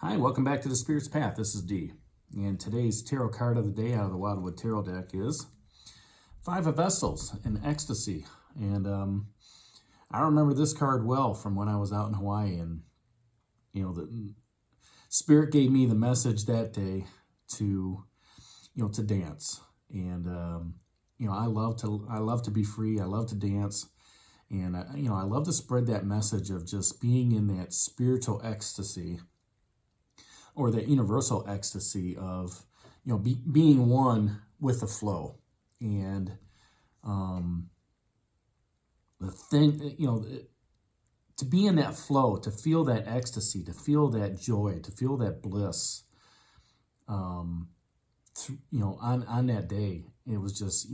Hi, welcome back to the Spirit's Path. This is D. And today's tarot card of the day out of the Wildwood Tarot deck is Five of Vessels in Ecstasy. And I remember this card well from when I was out in Hawaii. And, the Spirit gave me the message that day to dance. And, I love to be free. I love to dance. And, I love to spread that message of just being in that spiritual ecstasy, or that universal ecstasy of, being one with the flow. And the thing, to be in that flow, to feel that ecstasy, to feel that joy, to feel that bliss, on that day, it was just,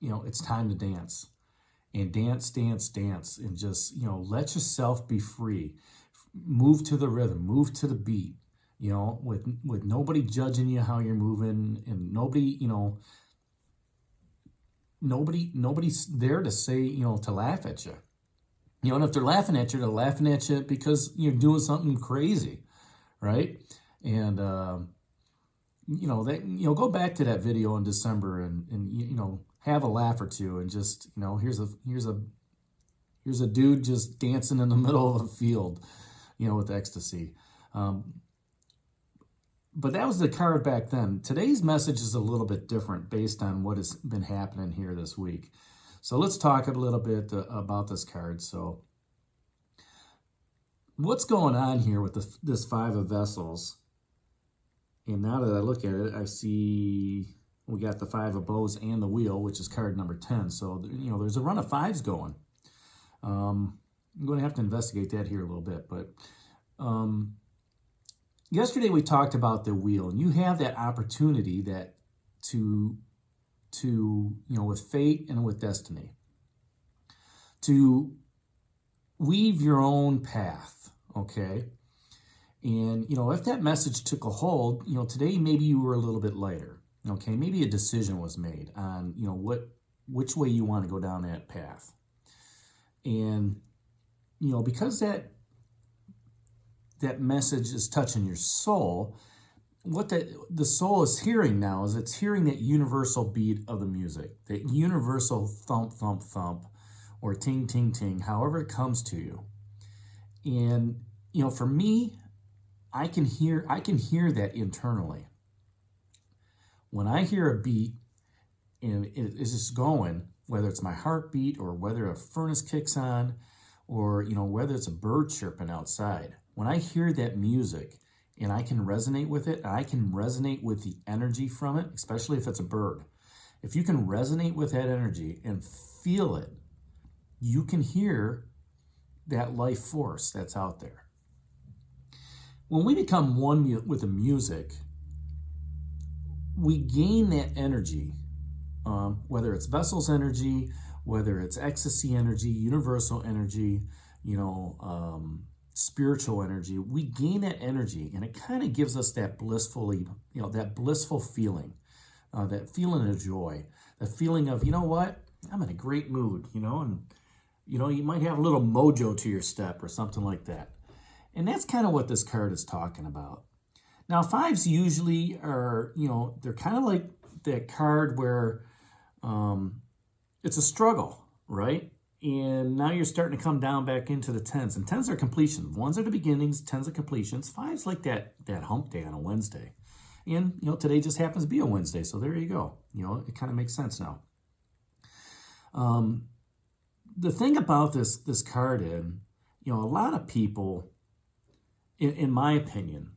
it's time to dance. And dance, dance, dance, and just, let yourself be free. Move to the rhythm, move to the beat, with nobody judging you how you're moving, and nobody's there to say, to laugh at you. And if they're laughing at you, they're laughing at you because you're doing something crazy, right? And go back to that video in December and have a laugh or two, and just, here's a dude just dancing in the middle of a field, with ecstasy. But that was the card back then. Today's message is a little bit different based on what has been happening here this week. So let's talk a little bit about this card. So what's going on here with this Five of Vessels? And now that I look at it, I see we got the Five of Bows and the Wheel, which is card number 10. So, there's a run of fives going. I'm going to have to investigate that here a little bit. But yesterday we talked about the wheel, and you have that opportunity that to with fate and with destiny, to weave your own path, okay? And, if that message took a hold, today maybe you were a little bit lighter, okay? Maybe a decision was made on, which way you want to go down that path. And, because that message is touching your soul, what the soul is hearing now is it's hearing that universal beat of the music, that universal thump, thump, thump, or ting, ting, ting, however it comes to you. And, for me, I can hear that internally. When I hear a beat and it is just going, whether it's my heartbeat or whether a furnace kicks on, or, whether it's a bird chirping outside, when I hear that music and I can resonate with it, and I can resonate with the energy from it, especially if it's a bird, if you can resonate with that energy and feel it, you can hear that life force that's out there. When we become one with the music, we gain that energy, whether it's Vessels energy, whether it's Ecstasy energy, universal energy, spiritual energy. We gain that energy, and it kind of gives us that that blissful feeling, that feeling of joy, the feeling of, I'm in a great mood, and, you might have a little mojo to your step or something like that. And that's kind of what this card is talking about. Now, fives usually are, they're kind of like that card where it's a struggle, right? And now you're starting to come down back into the tens. And tens are completions. Ones are the beginnings, tens are completions. Fives like that hump day on a Wednesday. And, today just happens to be a Wednesday. So there you go. It kind of makes sense now. The thing about this card a lot of people, in my opinion,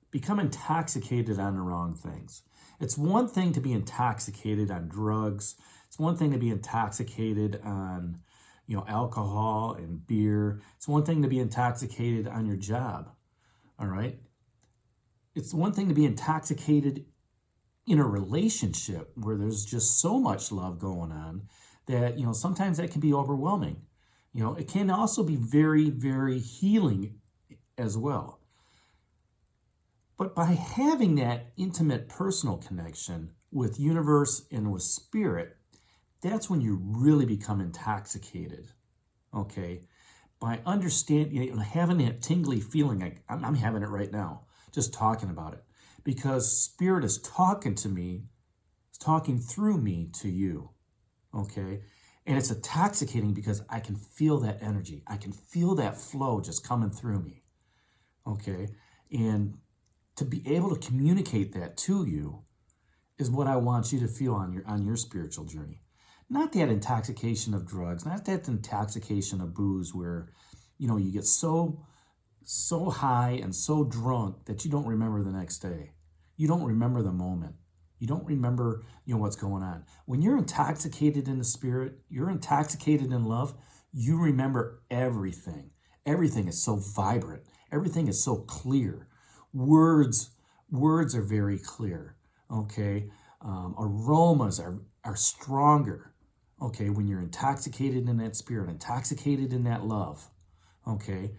become intoxicated on the wrong things. It's one thing to be intoxicated on drugs. It's one thing to be intoxicated on, alcohol and beer. It's one thing to be intoxicated on your job, all right? It's one thing to be intoxicated in a relationship where there's just so much love going on that, sometimes that can be overwhelming. It can also be very, very healing as well. But by having that intimate personal connection with universe and with spirit, that's when you really become intoxicated, okay? by understanding, having that tingly feeling, like I'm having it right now, just talking about it, because Spirit is talking to me, it's talking through me to you, okay? And it's intoxicating because I can feel that energy. I can feel that flow just coming through me, okay? And to be able to communicate that to you is what I want you to feel on your spiritual journey. Not that intoxication of drugs, not that intoxication of booze where, you get so high and so drunk that you don't remember the next day. You don't remember the moment. You don't remember, what's going on. When you're intoxicated in the Spirit, you're intoxicated in love, you remember everything. Everything is so vibrant. Everything is so clear. Words are very clear, okay? Aromas are stronger, okay, when you're intoxicated in that Spirit, intoxicated in that love, okay?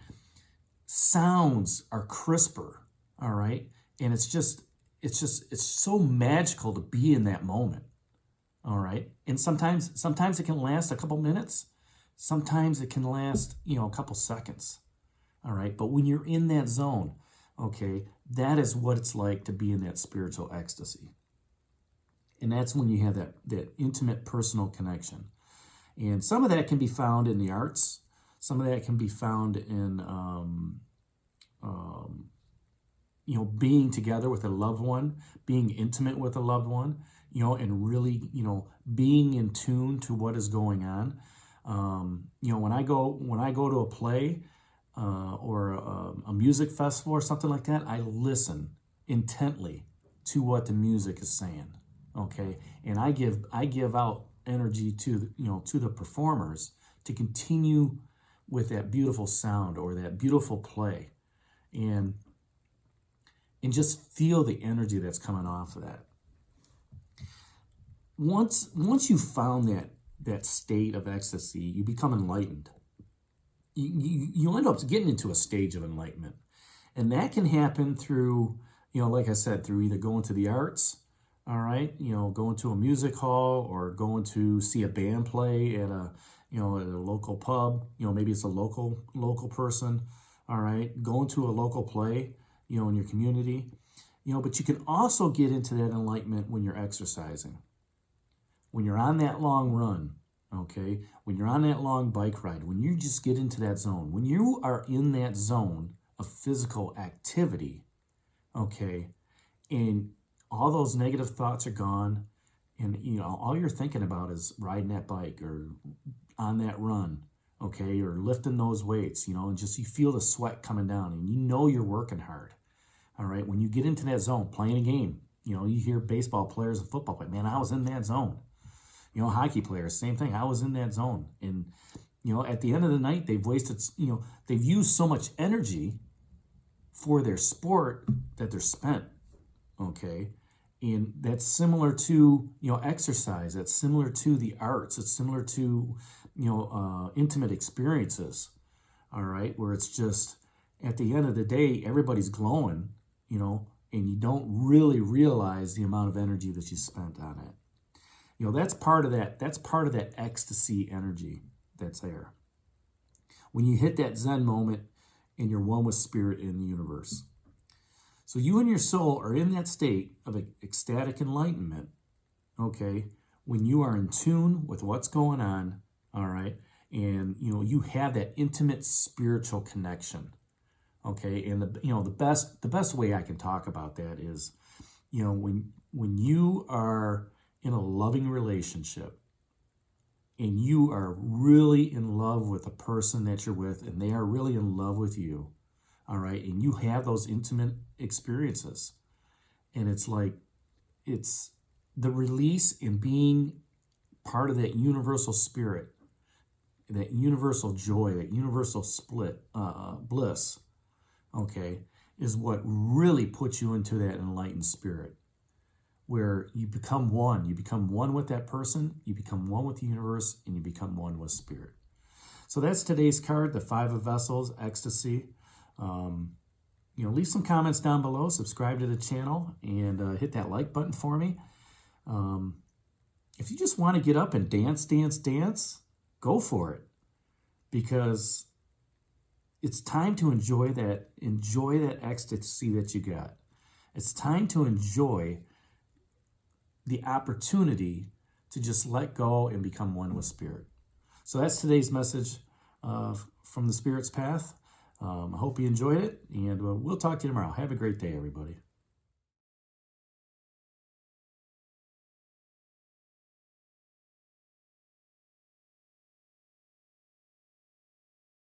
Sounds are crisper, all right? And it's so magical to be in that moment, all right? And sometimes it can last a couple minutes. Sometimes it can last, a couple seconds, all right? But when you're in that zone, okay, that is what it's like to be in that spiritual ecstasy. And that's when you have that intimate personal connection. And some of that can be found in the arts. Some of that can be found in, being together with a loved one, being intimate with a loved one, and really, being in tune to what is going on. When I go to a play or a music festival or something like that, I listen intently to what the music is saying. Okay, and I give out energy to the performers to continue with that beautiful sound or that beautiful play, and just feel the energy that's coming off of that. Once you found that state of ecstasy, you become enlightened. You end up getting into a stage of enlightenment, and that can happen through, like I said, through either going to the arts. All right, going to a music hall or going to see a band play at a local pub. Maybe it's a local person. All right, going to a local play, in your community. But you can also get into that enlightenment when you're exercising. When you're on that long run, okay? When you're on that long bike ride, when you just get into that zone, when you are in that zone of physical activity, okay, and all those negative thoughts are gone, and all you're thinking about is riding that bike or on that run, okay, or lifting those weights, and just you feel the sweat coming down, and you're working hard. All right, when you get into that zone, playing a game, you hear baseball players and football players, man, I was in that zone. Hockey players, same thing, I was in that zone. And at the end of the night, they've wasted, they've used so much energy for their sport that they're spent. Okay, and that's similar to exercise. That's similar to the arts. It's similar to intimate experiences. All right, where it's just at the end of the day, everybody's glowing, and you don't really realize the amount of energy that you spent on it. That's part of that. That's part of that ecstasy energy that's there. When you hit that Zen moment and you're one with Spirit in the universe. So you and your soul are in that state of ecstatic enlightenment, okay, when you are in tune with what's going on, all right, and, you have that intimate spiritual connection, okay, and the best way I can talk about that is, when you are in a loving relationship and you are really in love with the person that you're with and they are really in love with you, all right, and you have those intimate experiences, and it's like, it's the release and being part of that universal spirit, that universal joy, that universal bliss, okay, is what really puts you into that enlightened spirit, where you become one. You become one with that person, you become one with the universe, and you become one with Spirit. So that's today's card, the Five of Vessels, Ecstasy. Leave some comments down below, subscribe to the channel, and hit that like button for me. If you just want to get up and dance, go for it. Because It's time to enjoy that ecstasy that you got. It's time to enjoy the opportunity to just let go and become one with Spirit. So that's today's message from the Spirit's Path. I hope you enjoyed it, and we'll talk to you tomorrow. Have a great day, everybody.